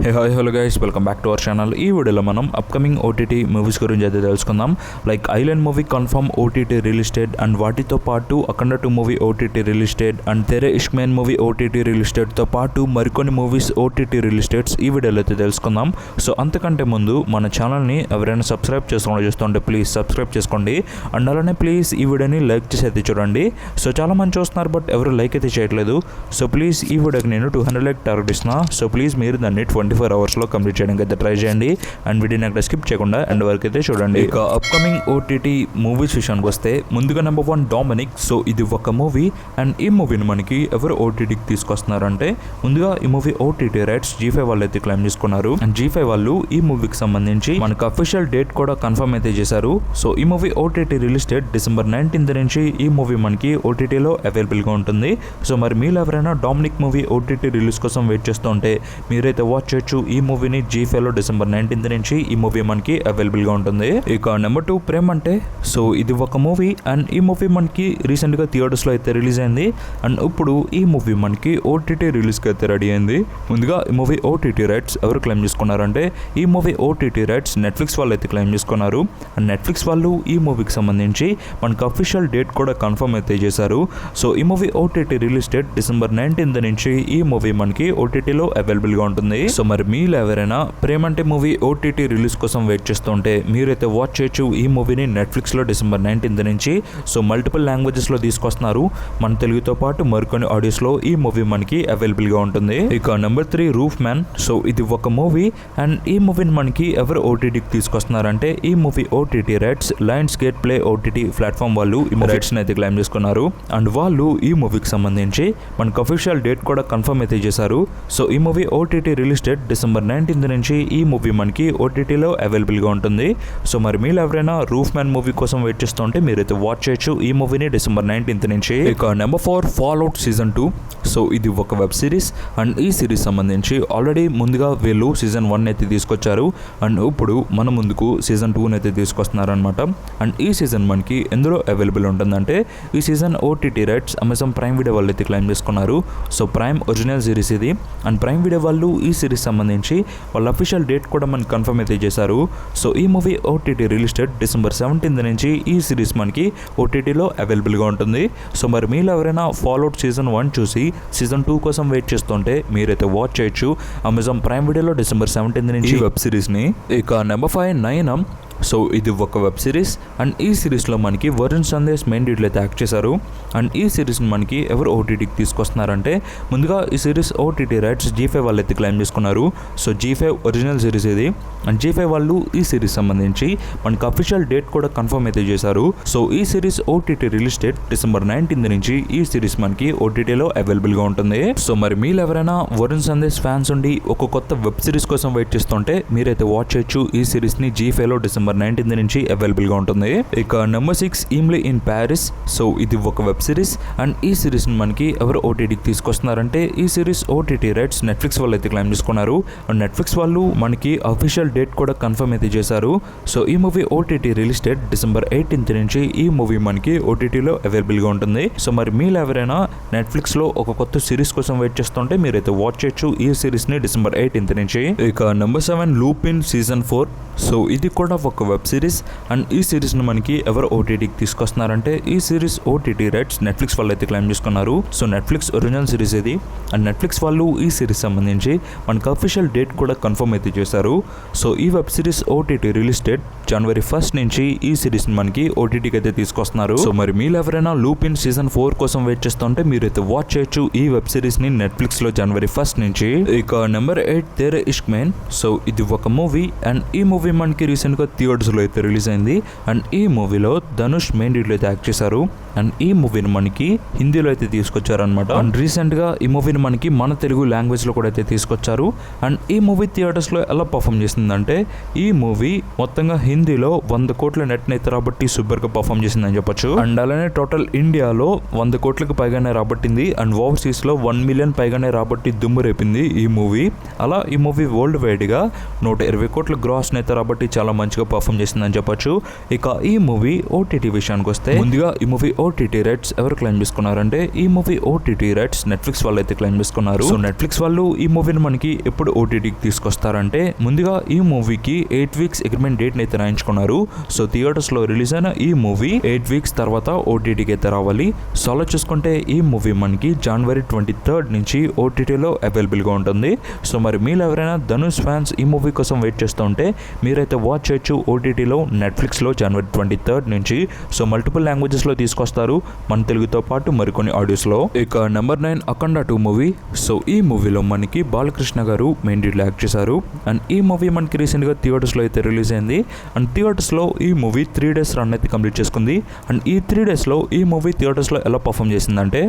Hi hello guys, welcome back to our channel. ఈ వీడియోలో మనం అప్కమింగ్ ఓటీటీ మూవీస్ గురించి అయితే తెలుసుకుందాం. Like island movie confirm OTT release date and వాటితో పాటు Akhanda 2 movie OTT release date and Tere Ishk Mein movie OTT release డేట్తో పాటు మరికొన్ని మూవీస్ ఓటీటీ రిలీజ్ డేట్స్ ఈ వీడియోలో అయితే తెలుసుకుందాం. సో అంతకంటే ముందు మన ఛానల్ని ఎవరైనా సబ్స్క్రైబ్ చేస్తుంటే ప్లీజ్ సబ్స్క్రైబ్ చేసుకోండి. అండ్ అలానే ప్లీజ్ ఈ వీడియోని లైక్ చేసి అయితే చూడండి. సో చాలా మంది చూస్తున్నారు బట్ ఎవరు లైక్ అయితే చేయట్లేదు. సో ప్లీజ్ ఈ వీడియోకి నేను 200 లైక్ టార్గెట్ ఇస్తున్నా. సో ప్లీజ్ మీరు దాన్ని 24 అవర్స్లో కంప్లీట్ చేయడానికి అయితే ట్రై చేయండి. అండ్ వీడియోని అక్కడ స్కిప్ చేయకుండా ఎండ్ వరకు అయితే చూడండి. ఇక అప్కమింగ్ ఓటీటీ మూవీస్ విషయానికి వస్తే ముందుగా నెంబర్ 1 డామినిక్. సో ఇది ఒక మూవీ అండ్ ఈ మూవీని మనకి ఎవరు ఓటీటీకి తీసుకొస్తున్నారంటే ముందుగా ఈ మూవీ ఓటీటీ రైట్స్ G5 వాళ్ళు అయితే క్లెయిమ్ చేసుకున్నారు. అండ్ G5 వాళ్ళు ఈ మూవీకి సంబంధించి మనకు అఫీషియల్ డేట్ కూడా కన్ఫర్మ్ అయితే చేశారు. సో ఈ movie OTT release date December 19 నుంచి ఈ మూవీ మనకి ఓటీటీలో అవైలబుల్గా ఉంటుంది. సో మరి మీరు ఎవరైనా డామినిక్ మూవీ ఓటీటీ రిలీజ్ కోసం వెయిట్ చేస్తూ ఉంటే మీరైతే వాచ్ చేయొచ్చు. ఈ మూవీని G5లో డిసెంబర్ 19 నుంచి ఈ మూవీ మనకి అవైలబుల్గా ఉంటుంది. ఇక నెంబర్ 2 ప్రేమ్ అంటే. సో ఇది ఒక మూవీ అండ్ ఈ మూవీ మనకి రీసెంట్గా థియేటర్స్లో అయితే రిలీజ్ అయింది. అండ్ ఇప్పుడు ఈ మూవీ మనకి ఓటీటీ రిలీజ్కి అయితే రెడీ అయింది. ముందుగా ఈ మూవీ ఓటీటీ రైట్స్ ఎవరు క్లెయిమ్ చేసుకున్నారంటే ఈ మూవీ ఓటీటీ రైట్స్ నెట్ఫ్లిక్స్ వాళ్ళు అయితే క్లెయిమ్ చేసుకున్నారు. అండ్ నెట్ఫ్లిక్స్ వాళ్ళు ఈ మూవీకి సంబంధించి మనకు అఫీషియల్ డేట్ కూడా కన్ఫర్మ్ అయితే చేశారు. సో ఈ movie OTT release date December 19 నుంచి ఈ మూవీ మనకి ఓటీటీలో అవైలబుల్గా ఉంటుంది. సో మరి మీరు ఎవరైనా ప్రేమంటే మూవీ ఓటీటీ రిలీజ్ కోసం వెయిట్ చేస్తుంటే మీరైతే వాచ్ చేయొచ్చు. ఈ మూవీని నెట్ఫ్లిక్స్లో డిసెంబర్ 19 నుంచి సో మల్టిపుల్ లాంగ్వేజెస్లో తీసుకొస్తున్నారు. మన తెలుగుతో పాటు మరికొన్ని ఆడియోస్లో ఈ మూవీ మనకి అవైలబుల్గా ఉంటుంది. ఇక నెంబర్ 3 రూఫ్ మ్యాన్. సో ఇది ఒక మూవీ అండ్ ఈ మూవీని మనకి ఎవరు ఓటీటీకి తీసుకొస్తున్నారంటే ఈ movie OTT rights Lions gate play OTT platform వాళ్ళు ఈ రైట్స్ని అయితే క్లెయిమ్ చేసుకున్నారు. అండ్ వాళ్ళు ఈ మూవీకి సంబంధించి మనకు అఫీషియల్ డేట్ కూడా కన్ఫర్మ్ అయితే చేశారు. సో ఈ movie OTT release date December 19 నుంచి ఈ మూవీ మనకి ఓటీటీలో అవైలబుల్గా ఉంటుంది. సో మరి మీరు ఎవరైనా రూఫ్ మ్యాన్ మూవీ కోసం వెయిట్ చేస్తుంటే మీరైతే వాచ్ చేయొచ్చు ఈ మూవీని డిసెంబర్ 19 నుంచి. ఇక number 4 fall out season 2. So ఇది ఒక వెబ్ సిరీస్ అండ్ ఈ సిరీస్ సంబంధించి ఆల్రెడీ ముందుగా వీళ్ళు సీజన్ 1 అయితే తీసుకొచ్చారు. అండ్ ఇప్పుడు మన ముందుకు సీజన్ 2 అయితే తీసుకొస్తున్నారనమాట. అండ్ ఈ సీజన్ మనకి ఎందులో అవైలబుల్ ఉంటుందంటే ఈ season OTT rights Amazon prime video వాళ్ళు అయితే క్లెయిమ్ చేసుకున్నారు. సో ప్రైమ్ ఒరిజినల్ సిరీస్ ఇది. అండ్ ప్రైమ్ వీడియో వాళ్ళు ఈ సిరీస్ సంబంధించి వాళ్ళ అఫీషియల్ డేట్ కూడా మనకి కన్ఫర్మ్ అయితే చేశారు. సో ఈ movie OTT release date December 17 నుంచి ఈ సిరీస్ మనకి ఓటీటీలో అవైలబుల్గా ఉంటుంది. సో మరి మీరు ఎవరైనా ఫాల్ అవుట్ సీజన్ 1 చూసి సీజన్ 2 కోసం వెయిట్ చేస్తుంటే మీరైతే వాచ్ చేయొచ్చు అమెజాన్ ప్రైమ్ వీడియోలో డిసెంబర్ 17 నుంచి వెబ్ సిరీస్ని. ఇక నెంబర్ 5 నయనం. సో ఇది ఒక వెబ్ సిరీస్ అండ్ ఈ సిరీస్లో మనకి వరుణ్ సందేశ్ మెయిన్ లీడ్లో అయితే యాక్ట్ చేశారు. అండ్ ఈ సిరీస్ని మనకి ఎవరు ఓటీటీకి తీసుకొస్తున్నారంటే ముందుగా ఈ సిరీస్ ఓటీటీ రైట్స్ G5 వాళ్ళు అయితే క్లెయిమ్ చేసుకున్నారు. సో G5 ఒరిజినల్ సిరీస్ ఇది. అండ్ G5 వాళ్ళు ఈ సిరీస్ సంబంధించి మనకి అఫీషియల్ డేట్ కూడా కన్ఫర్మ్ అయితే చేశారు. సో ఈ series OTT release date December 19 నుంచి ఈ సిరీస్ మనకి ఓటీటీలో అవైలబుల్గా ఉంటుంది. సో మరి మీరు ఎవరైనా వరుణ్ సందేశ్ ఫ్యాన్స్ ఉండి ఒక కొత్త వెబ్ సిరీస్ కోసం వెయిట్ చేస్తుంటే మీరైతే వాచ్ చేయొచ్చు ఈ సిరీస్ని G5లో డిసెంబర్ 19 నుంచి అవైలబుల్గా ఉంటుంది. ఇక నెంబర్ 6 ఈమ్లీ ఇన్ ప్యారిస్. సో ఇది ఒక వెబ్ సిరీస్ అండ్ ఈ సిరీస్ని మనకి ఎవరు ఓటీటీకి తీసుకొస్తున్నారంటే ఈ సిరీస్ ఓటీటీ రైట్స్ నెట్ఫ్లిక్స్ వాళ్ళు అయితే క్లెయిమ్ చేసుకున్నారు. అండ్ నెట్ఫ్లిక్స్ వాళ్ళు మనకి అఫీషియల్ డేట్ కూడా కన్ఫర్మ్ అయితే చేశారు. సో ఈ movie OTT release date December 18 నుంచి ఈ మూవీ మనకి ఓటీటీలో అవైలబుల్గా ఉంటుంది. సో మరి మీరు ఎవరైనా నెట్ఫ్లిక్స్లో ఒక కొత్త సిరీస్ కోసం వెయిట్ చేస్తుంటే మీరైతే వాచ్ చేయొచ్చు ఈ సిరీస్ని డిసెంబర్ 18 నుంచి. ఇక నెంబర్ 7 లూపిన్ సీజన్ 4. సో ఇది కూడా ఒక వెబ్ సిరీస్ అండ్ ఈ సిరీస్ని మనకి ఎవరు ఓటీటీకి తీసుకొస్తున్నారంటే ఈ సిరీస్ ఓటీటీ రైట్స్ నెట్ఫ్లిక్స్ వాళ్ళు అయితే క్లెయిమ్ చేసుకున్నారు. సో నెట్ఫ్లిక్స్ ఒరిజినల్ సిరీస్ ఇది. అండ్ నెట్ఫ్లిక్స్ వాళ్ళు ఈ సిరీస్ సంబంధించి మనకు అఫీషియల్ డేట్ కూడా కన్ఫర్మ్ అయితే చేశారు. సో ఈ web series OTT release date జనవరి 1 నుంచి ఈ సిరీస్ని మనకి ఓటీటీకి అయితే తీసుకొస్తున్నారు. సో మరి మీరు ఎవరైనా లూపిన్ సీజన్ 4 కోసం వెయిట్ చేస్తుంటే మీరైతే వాచ్ చేయొచ్చు ఈ వెబ్ సిరీస్ని నెట్ఫ్లిక్స్లో జనవరి 1 నుంచి. ఇక నెంబర్ 8 తెరే ఇష్క్ మెయిన్. సో ఇది ఒక మూవీ అండ్ ఈ మూవీ మనకి రీసెంట్గా థియేటర్స్లో అయితే రిలీజ్ అయింది. అండ్ ఈ మూవీలో ధనుష్ మెయిన్ లీడ్లో అయితే యాక్ట్ చేశారు. అండ్ ఈ మూవీని మనకి హిందీలో అయితే తీసుకొచ్చారనమాట. అండ్ రీసెంట్గా ఈ మూవీని మనకి మన తెలుగు లాంగ్వేజ్లో కూడా అయితే తీసుకొచ్చారు. అండ్ ఈ మూవీ థియేటర్స్లో ఎలా పర్ఫామ్ చేసిందంటే ఈ మూవీ మొత్తంగా హిందీలో 100 కోట్ల నెట్ని అయితే రాబట్టి సూపర్గా పర్ఫామ్ చేసిందని చెప్పొచ్చు. అండ్ అలానే టోటల్ ఇండియాలో 100 కోట్లకు పైగానే రాబట్టింది. అండ్ ఓవర్సీస్లో 1 మిలియన్ పైగానే రాబట్టి దుమ్ము రేపింది ఈ మూవీ. అలా ఈ మూవీ వరల్డ్ వైడ్గా 120 కోట్ల గ్రాస్ని అయితే రాబట్టి చాలా మంచిగా పర్ఫామ్ చేసిందని చెప్పొచ్చు. ఇక ఈ మూవీ ఓటీటీ విషయానికి వస్తే ముందుగా ఈ మూవీ ఓటీటీ రైట్స్ ఎవరు క్లెయిమ్ చేసుకున్నారంటే ఈ మూవీ ఓటీటీ రైట్స్ నెట్ఫ్లిక్స్ వాళ్ళు అయితే క్లెయిమ్ చేసుకున్నారు. సో నెట్ఫ్లిక్స్ వాళ్ళు ఈ మూవీని మనకి ఎప్పుడు ఓటీటీకి తీసుకొస్తారంటే ముందుగా ఈ మూవీకి 8 వీక్స్ అగ్రిమెంట్ డేట్ అయితే రాయించుకున్నారు. సో థియేటర్స్ లో రిలీజ్ అయిన ఈ మూవీ 8 వీక్స్ తర్వాత ఓటీటీకి అయితే రావాలి. సో అలా చూసుకుంటే ఈ మూవీ మనకి జనవరి 23rd నుంచి ఓటీటీలో అవైలబుల్ గా ఉంటుంది. సో మరి మీరు ఎవరైనా ధనుష్ ఫ్యాన్స్ ఈ మూవీ కోసం వెయిట్ చేస్తూ ఉంటే మీరైతే వాచ్ చేయొచ్చు ఓటీటీలో నెట్ఫ్లిక్స్లో జనవరి 23rd నుంచి. సో మల్టిపుల్ లాంగ్వేజెస్లో తీసుకొస్తారు మన తెలుగుతో పాటు మరికొన్ని ఆడియోస్లో. ఇక నెంబర్ 9 అఖండ 2 మూవీ. సో ఈ మూవీలో మనకి బాలకృష్ణ గారు మెయిన్ లీడ్లో యాక్ట్ చేశారు. అండ్ ఈ మూవీ మనకి రీసెంట్గా థియేటర్స్లో అయితే రిలీజ్ అయింది. అండ్ థియేటర్స్లో ఈ మూవీ 3 days రన్ అయితే కంప్లీట్ చేసుకుంది. అండ్ ఈ 3 daysలో ఈ మూవీ థియేటర్స్లో ఎలా పర్ఫామ్ చేసిందంటే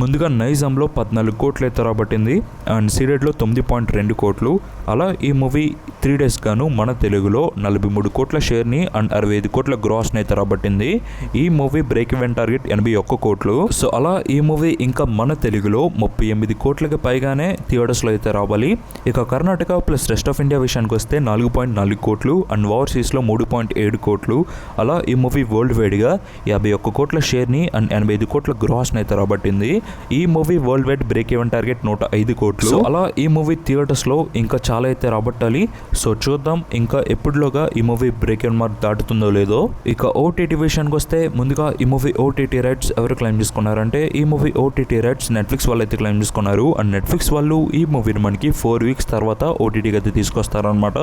ముందుగా నైజాంలో 14 కోట్లు అయితే రాబట్టింది. అండ్ సీడెడ్లో 9.2 కోట్లు. అలా ఈ మూవీ 3 days గాను మన తెలుగులో 43 కోట్ల షేర్ని అండ్ 65 కోట్ల గ్రాస్ని అయితే రాబట్టింది. ఈ మూవీ బ్రేక్ ఈవెన్ టార్గెట్ 81 కోట్లు. సో అలా ఈ మూవీ ఇంకా మన తెలుగులో 38 కోట్లకి పైగానే థియేటర్స్లో అయితే రావాలి. ఇక Karnataka plus rest of India విషయానికి వస్తే 4.4 కోట్లు అండ్ ఓవర్సీస్లో 3.7 కోట్లు. అలా ఈ మూవీ వరల్డ్ వైడ్గా 51 కోట్ల షేర్ని అండ్ 85 కోట్ల గ్రాస్ని అయితే రాబట్టింది. ఈ movie world wide break even target 105 కోట్లు. అలా ఈ మూవీ థియేటర్స్ లో ఇంకా చాలా అయితే రాబట్టాలి. సో చూద్దాం ఇంకా ఎప్పుడులోగా ఈ మూవీ బ్రేక్ ఈవెన్ మార్క్ దాటుతుందో లేదో. ఇక ఓటీటీ విషయానికి వస్తే ముందుగా ఈ మూవీ ఓటీటీ రైట్స్ ఎవరు క్లెయిమ్ చేసుకున్నారంటే ఈ మూవీ ఓటీటీ రైట్స్ నెట్ఫ్లిక్స్ వాళ్ళు అయితే క్లెయిమ్ చేసుకున్నారు. అండ్ నెట్ఫ్లిక్స్ వాళ్ళు ఈ మూవీని మనకి 4 వీక్స్ తర్వాత ఓటీటీకి అయితే తీసుకొస్తారనమాట.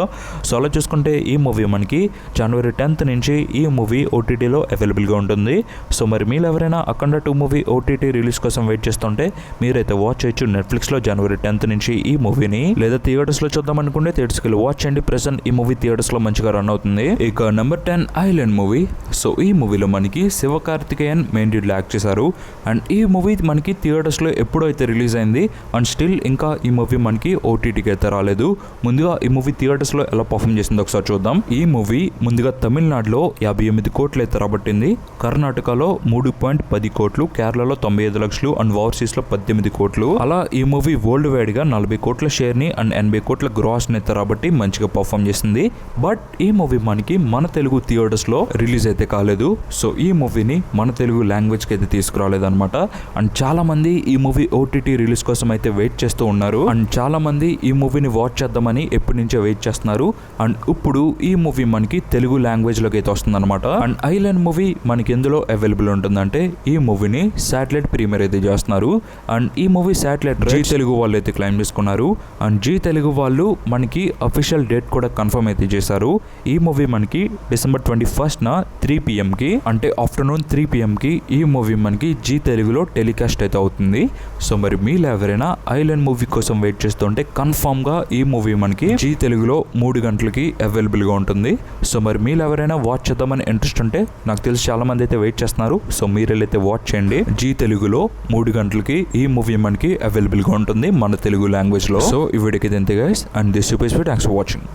సో అలా చూసుకుంటే ఈ మూవీ మనకి జనవరి 10th నుంచి ఈ మూవీ ఓటీటీలో అవైలబుల్గా ఉంటుంది. సో మరి మీరు ఎవరైనా అఖండ 2 మూవీ ఓటీటీ రిలీజ్ కోసం వెయిట్ చేస్తుంటే మీరైతే వాచ్ చేయొచ్చు నెట్ఫ్లిక్స్లో జనవరి 10th నుంచి ఈ మూవీని. లేదా థియేటర్స్లో చూద్దాం అనుకుంటే థియేటర్స్కి వెళ్ళి వాచ్ చేయండి. ప్రెసెంట్ ఈ మూవీ థియేటర్స్లో మంచిగా రన్ అవుతుంది. ఇక నెంబర్ 10 ఐలాండ్ మూవీ. సో ఈ మూవీలో మనకి శివకార్తికేయన్ మెయిన్ లీడ్లో యాక్ట్ చేశారు. అండ్ ఈ మూవీ మనకి థియేటర్స్లో ఎప్పుడో అయితే రిలీజ్ అయింది. అండ్ స్టిల్ ఇంకా ఈ మూవీ మనకి ఓటీటీకి అయితే రాలేదు. ముందుగా ఈ మూవీ థియేటర్స్లో ఎలా పర్ఫామ్ చేసిందో ఒకసారి చూద్దాం. ఈ మూవీ ముందుగా తమిళనాడులో 58 కోట్లు అయితే రాబట్టింది. కర్ణాటకలో 3.10 కోట్లు, కేరళలో 95 లక్షలు అండ్ ఓవర్సీస్లో 18 కోట్లు. అలా ఈ మూవీ వరల్డ్ వైడ్ గా 40 కోట్ల షేర్ని అండ్ 80 కోట్ల గ్రాస్ అయితే రాబట్టి మంచిగా పర్ఫామ్ చేసింది. బట్ ఈ మూవీ మనకి మన తెలుగు థియేటర్స్ లో రిలీజ్ అయితే కాలేదు. సో ఈ మూవీని మన తెలుగు లాంగ్వేజ్ కి అయితే తీసుకురాలేదన్నమాట. అండ్ చాలా మంది ఈ మూవీ ఓటీటీ రిలీజ్ కోసం అయితే వెయిట్ చేస్తూ ఉన్నారు. అండ్ చాలా మంది ఈ మూవీని వాచ్ చేద్దామని ఎప్పటి నుంచో వెయిట్ చేస్తున్నారు. అండ్ ఇప్పుడు ఈ మూవీ మనకి తెలుగు లాంగ్వేజ్ లోకి అయితే వస్తుంది అనమాట. అండ్ ఐలాండ్ మూవీ మనకి ఎందులో అవైలబుల్ ఉంటుందంటే ఈ మూవీని శాటిలైట్ ప్రీమియర్ అయితే చేస్తున్నారు. అండ్ ఈ మూవీ శాటిలైట్ జీ తెలుగు వాళ్ళు అయితే క్లెయిమ్ చేసుకున్నారు. అండ్ జీ తెలుగు వాళ్ళు మనకి అఫీషియల్ డేట్ కూడా కన్ఫర్మ్ అయితే చేశారు. ఈ మూవీ మనకి December 21st 3 PM కి అంటే ఆఫ్టర్నూన్ 3 PM కి ఈ మూవీ మనకి జీ తెలుగులో టెలికాస్ట్ అయితే అవుతుంది. సో మరి మీరు ఎవరైనా ఐలాండ్ మూవీ కోసం వెయిట్ చేస్తుంటే కన్ఫర్మ్ గా ఈ మూవీ మనకి జీ తెలుగులో 3 గంటలకి అవైలబుల్ గా ఉంటుంది. సో మరి మీరు ఎవరైనా వాచ్ చేద్దామని ఇంట్రెస్ట్ ఉంటే నాకు తెలిసి చాలా మంది అయితే వెయిట్ చేస్తున్నారు. సో మీరు అయితే వాచ్ చేయండి. జీ తెలుగులో 3 గంటలకి ఈ మూవీ మనకి అవైలబుల్ గా ఉంటుంది మన తెలుగు లాంగ్వేజ్ లో. సో ఈ వీడియోకి ఇంతే guys. And this thanks for watching.